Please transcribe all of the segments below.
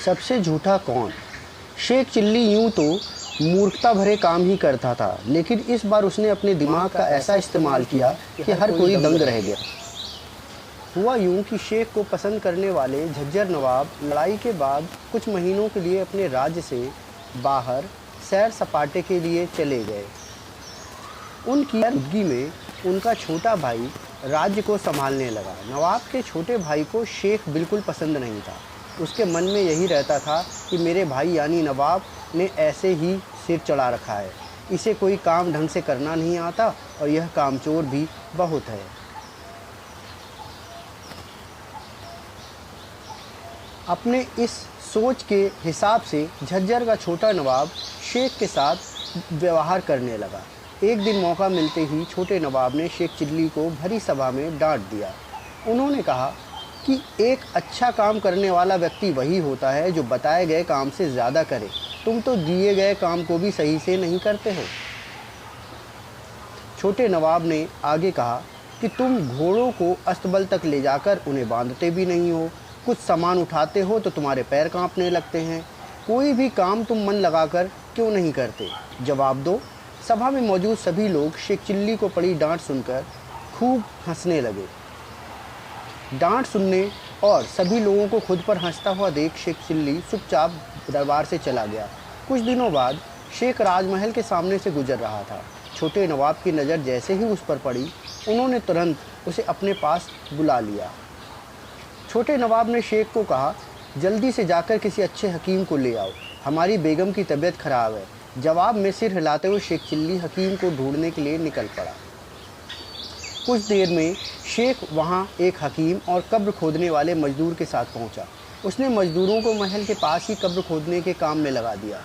सबसे झूठा कौन? शेख चिल्ली यूं तो मूर्खता भरे काम ही करता था, लेकिन इस बार उसने अपने दिमाग का ऐसा इस्तेमाल किया कि हर कोई दंग रह गया। हुआ यूं कि शेख को पसंद करने वाले झज्जर नवाब लड़ाई के बाद कुछ महीनों के लिए अपने राज्य से बाहर सैर सपाटे के लिए चले गए। उनकी मौजूदगी में उनका छोटा भाई राज्य को संभालने लगा। नवाब के छोटे भाई को शेख बिल्कुल पसंद नहीं था। उसके मन में यही रहता था कि मेरे भाई यानी नवाब ने ऐसे ही सिर चढ़ा रखा है, इसे कोई काम ढंग से करना नहीं आता और यह कामचोर भी बहुत है। अपने इस सोच के हिसाब से झज्जर का छोटा नवाब शेख के साथ व्यवहार करने लगा। एक दिन मौका मिलते ही छोटे नवाब ने शेख चिल्ली को भरी सभा में डांट दिया। उन्होंने कहा कि एक अच्छा काम करने वाला व्यक्ति वही होता है जो बताए गए काम से ज़्यादा करे। तुम तो दिए गए काम को भी सही से नहीं करते हो। छोटे नवाब ने आगे कहा कि तुम घोड़ों को अस्तबल तक ले जाकर उन्हें बांधते भी नहीं हो, कुछ सामान उठाते हो तो तुम्हारे पैर कांपने लगते हैं। कोई भी काम तुम मन लगाकर क्यों नहीं करते? जवाब दो। सभा में मौजूद सभी लोग शेख चिल्ली को पड़ी डांट सुनकर खूब हंसने लगे। डांट सुनने और सभी लोगों को खुद पर हंसता हुआ देख शेख चिल्ली चुपचाप दरबार से चला गया। कुछ दिनों बाद शेख राजमहल के सामने से गुजर रहा था। छोटे नवाब की नज़र जैसे ही उस पर पड़ी, उन्होंने तुरंत उसे अपने पास बुला लिया। छोटे नवाब ने शेख को कहा, जल्दी से जाकर किसी अच्छे हकीम को ले आओ, हमारी बेगम की तबीयत खराब है। जवाब में सिर हिलाते हुए शेख चिल्ली हकीम को ढूंढने के लिए निकल पड़ा। कुछ देर में शेख वहाँ एक हकीम और कब्र खोदने वाले मजदूर के साथ पहुँचा। उसने मजदूरों को महल के पास ही कब्र खोदने के काम में लगा दिया।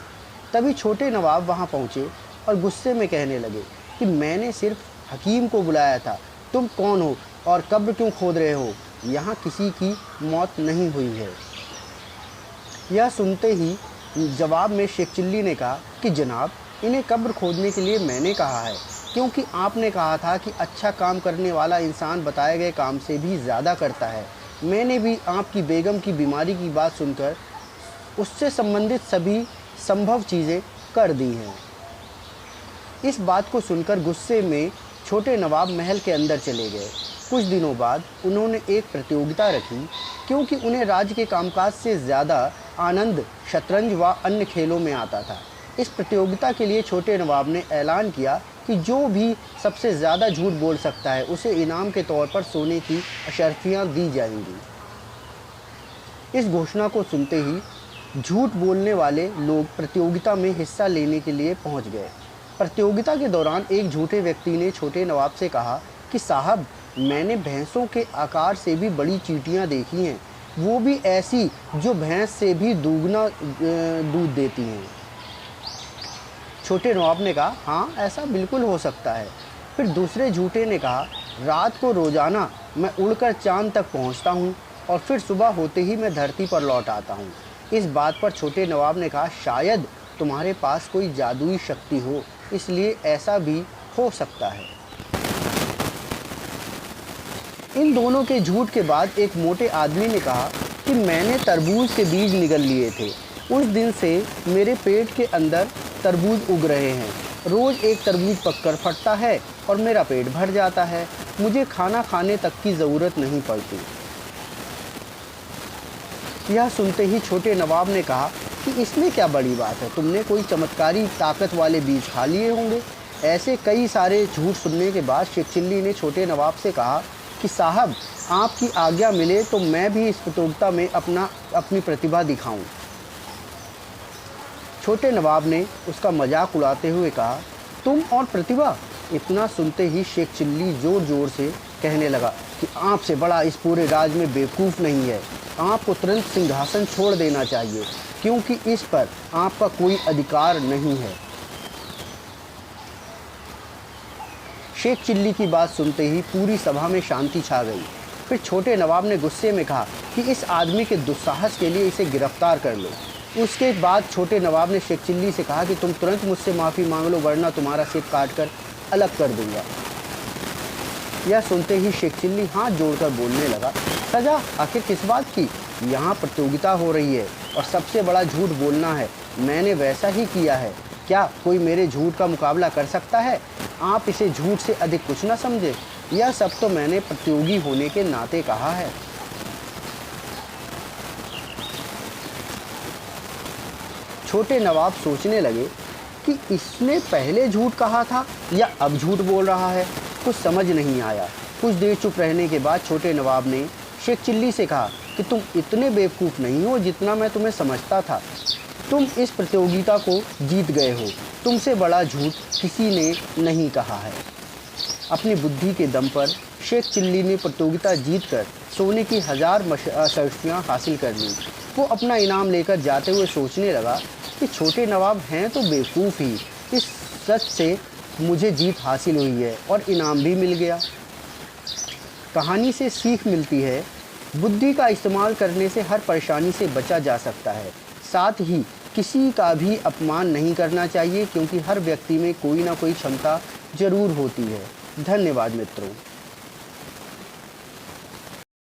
तभी छोटे नवाब वहाँ पहुँचे और गुस्से में कहने लगे कि मैंने सिर्फ हकीम को बुलाया था, तुम कौन हो और कब्र क्यों खोद रहे हो? यहाँ किसी की मौत नहीं हुई है। यह सुनते ही जवाब में शेख चिल्ली ने कहा कि जनाब, इन्हें कब्र खोदने के लिए मैंने कहा है, क्योंकि आपने कहा था कि अच्छा काम करने वाला इंसान बताए गए काम से भी ज़्यादा करता है। मैंने भी आपकी बेगम की बीमारी की बात सुनकर उससे संबंधित सभी संभव चीज़ें कर दी हैं। इस बात को सुनकर गुस्से में छोटे नवाब महल के अंदर चले गए। कुछ दिनों बाद उन्होंने एक प्रतियोगिता रखी, क्योंकि उन्हें राज्य के कामकाज से ज़्यादा आनंद शतरंज व अन्य खेलों में आता था। इस प्रतियोगिता के लिए छोटे नवाब ने ऐलान किया कि जो भी सबसे ज़्यादा झूठ बोल सकता है उसे इनाम के तौर पर सोने की अशर्फियाँ दी जाएंगी। इस घोषणा को सुनते ही झूठ बोलने वाले लोग प्रतियोगिता में हिस्सा लेने के लिए पहुंच गए। प्रतियोगिता के दौरान एक झूठे व्यक्ति ने छोटे नवाब से कहा कि साहब, मैंने भैंसों के आकार से भी बड़ी चींटियां देखी हैं, वो भी ऐसी जो भैंस से भी दुगना दूध देती हैं। छोटे नवाब ने कहा, हाँ, ऐसा बिल्कुल हो सकता है। फिर दूसरे झूठे ने कहा, रात को रोज़ाना मैं उड़कर चांद तक पहुंचता हूं और फिर सुबह होते ही मैं धरती पर लौट आता हूं। इस बात पर छोटे नवाब ने कहा, शायद तुम्हारे पास कोई जादुई शक्ति हो, इसलिए ऐसा भी हो सकता है। इन दोनों के झूठ के बाद एक मोटे आदमी ने कहा कि मैंने तरबूज के बीज निगल लिए थे। उस दिन से मेरे पेट के अंदर तरबूज उग रहे हैं। रोज़ एक तरबूज पककर फटता है और मेरा पेट भर जाता है। मुझे खाना खाने तक की ज़रूरत नहीं पड़ती। यह सुनते ही छोटे नवाब ने कहा कि इसमें क्या बड़ी बात है, तुमने कोई चमत्कारी ताकत वाले बीज खा लिए होंगे। ऐसे कई सारे झूठ सुनने के बाद शेख चिल्ली ने छोटे नवाब से कहा कि साहब, आपकी आज्ञा मिले तो मैं भी इस प्रतियोगिता में अपनी प्रतिभा दिखाऊं। छोटे नवाब ने उसका मजाक उड़ाते हुए कहा, तुम और प्रतिभा? इतना सुनते ही शेख चिल्ली ज़ोर ज़ोर से कहने लगा कि आपसे बड़ा इस पूरे राज्य में बेवकूफ़ नहीं है। आपको तुरंत सिंहासन छोड़ देना चाहिए, क्योंकि इस पर आपका कोई अधिकार नहीं है। शेख चिल्ली की बात सुनते ही पूरी सभा में शांति छा गई। फिर छोटे नवाब ने गुस्से में कहा कि इस आदमी के दुस्साहस के लिए इसे गिरफ्तार कर लो। उसके बाद छोटे नवाब ने शेख चिल्ली से कहा कि तुम तुरंत मुझसे माफ़ी मांग लो, वरना तुम्हारा सिर काट कर अलग कर दूंगा। यह सुनते ही शेख चिल्ली हाथ जोड़कर बोलने लगा, सजा आखिर किस बात की? यहाँ प्रतियोगिता हो रही है और सबसे बड़ा झूठ बोलना है। मैंने वैसा ही किया है। क्या कोई मेरे झूठ का मुकाबला कर सकता है? आप इसे झूठ से अधिक कुछ ना समझे। यह सब तो मैंने प्रतियोगी होने के नाते कहा है। छोटे नवाब सोचने लगे कि इसने पहले झूठ कहा था या अब झूठ बोल रहा है। कुछ समझ नहीं आया। कुछ देर चुप रहने के बाद छोटे नवाब ने शेख चिल्ली से कहा कि तुम इतने बेवकूफ़ नहीं हो जितना मैं तुम्हें समझता था। तुम इस प्रतियोगिता को जीत गए हो। तुमसे बड़ा झूठ किसी ने नहीं कहा है। अपनी बुद्धि के दम पर शेख चिल्ली ने प्रतियोगिता जीतकर सोने की 1000 सर्फियाँ हासिल कर लीं। वो अपना इनाम लेकर जाते हुए सोचने लगा कि छोटे नवाब हैं तो बेवकूफ़ ही। इस सच से मुझे जीत हासिल हुई है और इनाम भी मिल गया। कहानी से सीख मिलती है, बुद्धि का इस्तेमाल करने से हर परेशानी से बचा जा सकता है। साथ ही किसी का भी अपमान नहीं करना चाहिए, क्योंकि हर व्यक्ति में कोई ना कोई क्षमता ज़रूर होती है। धन्यवाद मित्रों।